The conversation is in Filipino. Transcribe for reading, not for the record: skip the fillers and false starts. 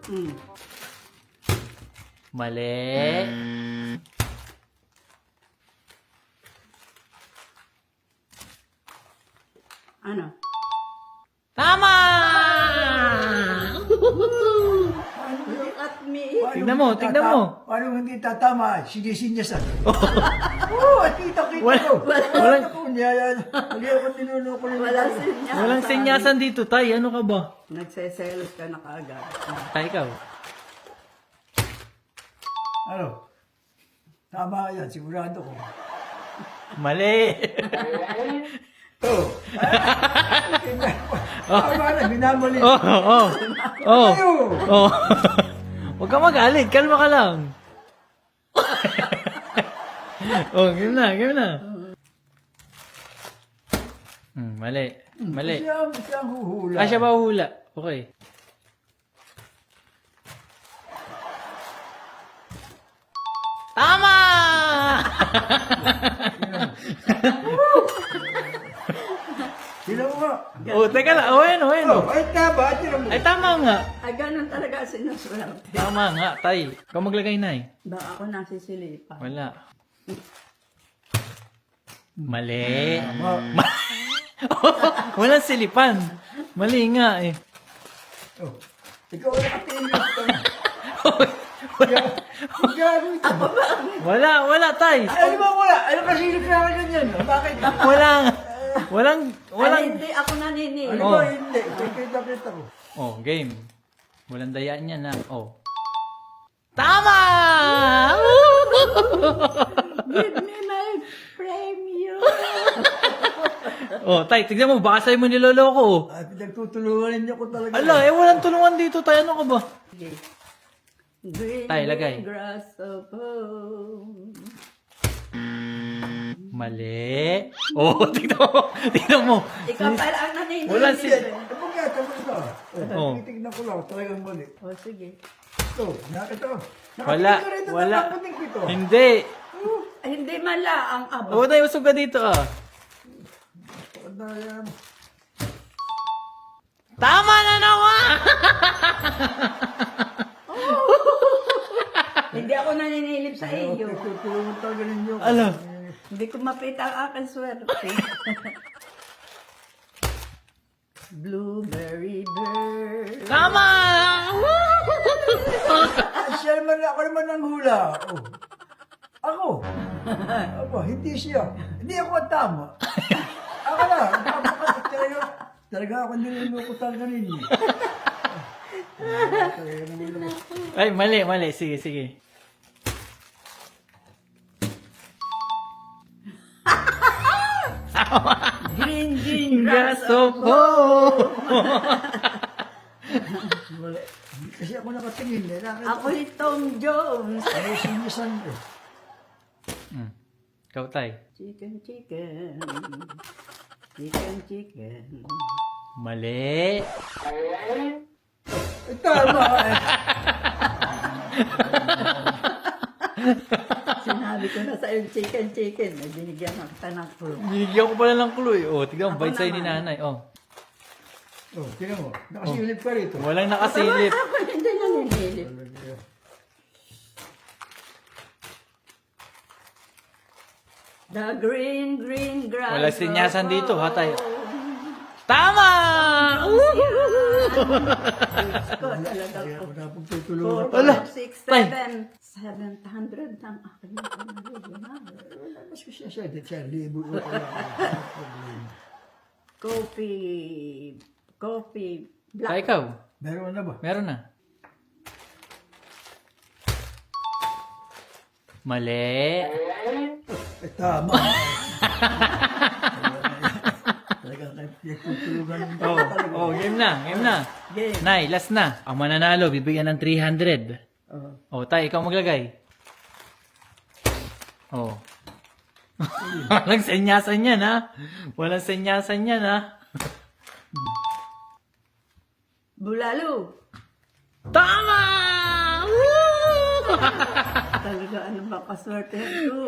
Mm. Mali. Ano? Tama! Look at me. Tignan mo, tignan mo. Paano hindi tatama? Sinisinyasan. Oo, kita Wala- ko. walang- Ako, niyaya. Hindi ako niloloko ng Wala sinya. Walang senyasan dito, tay. Ano ka ba? Nagseselos ka na kaagad. Tay, ikaw. Ano? Tama yan, sigurado ko. Mali. Oo. Tama na, binamali. Oh, oh, oh. Ayaw! Oh. Huwag ka magalit. Kalma ka lang. Oh, game na, game na. Mali. Mali. Siya ang huhula. Ah, siya ba hula? Okay. Tama! Sino mo nga? Oh, teka lang. Oh, ayun, oh, ayun. Oh, ay tama, sino mo? Ay, tama nga. Ay, ganun talaga sinuswerte. Tama nga, tay. Ikaw maglagay na eh. Ba ako nasisilipan. Wala. Mali. Tama. Walang silipan. Mali nga eh. Oh, ikaw ang nakatingin ka. Gago ito. Wala, tay. Ano ba wala? Ano kasi yung kaya ganyan? Bakit? Walang, Ay, hindi ako naninili. Ano Oh. ba hindi? Kita ko. Oh, game. Walang dayaan yan na. Oh. Tama! Give me my premium. Oh, tay, tignan mo, baka sa'yo mo niloloko. At nagtutulungan niyo ko talaga. Ala, walang tulungan dito, tay. Ano ka ba? Okay. Green, Tay, lagay. green grass of home. Mali. Oh, tignan mo. Tignan mo. Ikaw pala ang naninili. Walang si- Kapag nga, tapos ito. Oh. Titignan ko lang, talagang mali. O, sige. Ito, ito. Wala, wala. Hindi. Ay, hindi mala ang aba. Oh, tay, usog ka dito ah. Tama na naman! Hindi ako naninilip sa iyo. Tutulungan talaga ninyo. Ala. Hindi ko mapita ang aking swerte. Blueberry bird. Tama! Siya naman, ako naman ang hula. Oh. Ako. Aba, hindi siya. Hindi ako ang tama. Ako na. Talaga ako niluloko talaga ninyo. Ay, mali. Sige, sige. Green, green grass Grass of hope! Wala. Kasi ako nakatingin. Nakita Ako ni Tom Jones. Ay, sinisan ko. Ikaw, tay. Chicken, chicken. Chicken, chicken. Mali. Ay, tama. Sinabi ko na sa iyo, chicken, chicken. Ay, binigyan ng tanang clue. Binigyan ko pala ng clue eh. Oh, tignan mo, Ako bait sa'yo ni naman. nanay. Oh. Oh, tingnan mo. Nakasilip ka rito. Walang nakasilip. Ako hindi naninilip. The green, green grass. Walang sinyasan of dito, ha, tayo? home. Tama! Diyos ko, talaga Kaya po. ako na pagtutulungan. 4, Ala, 5, 6, tay. 7. 700 ng akin na Mas siya, libo. Coffee. Coffee. Tay, Black. ikaw. Meron na ba? Meron na. Mali. Ay, tama. Talagang nagtutulungan ninyo. Oh, game na, game na. Game. Nay, last na. Ang mananalo, bibigyan ng 300. Oh. Oh, tay, ikaw maglagay. Oh. Walang senyasan yan, ha? Walang senyasan yan, ha? Bulalo. Tama! Talaga, ano ba kaswerte ito?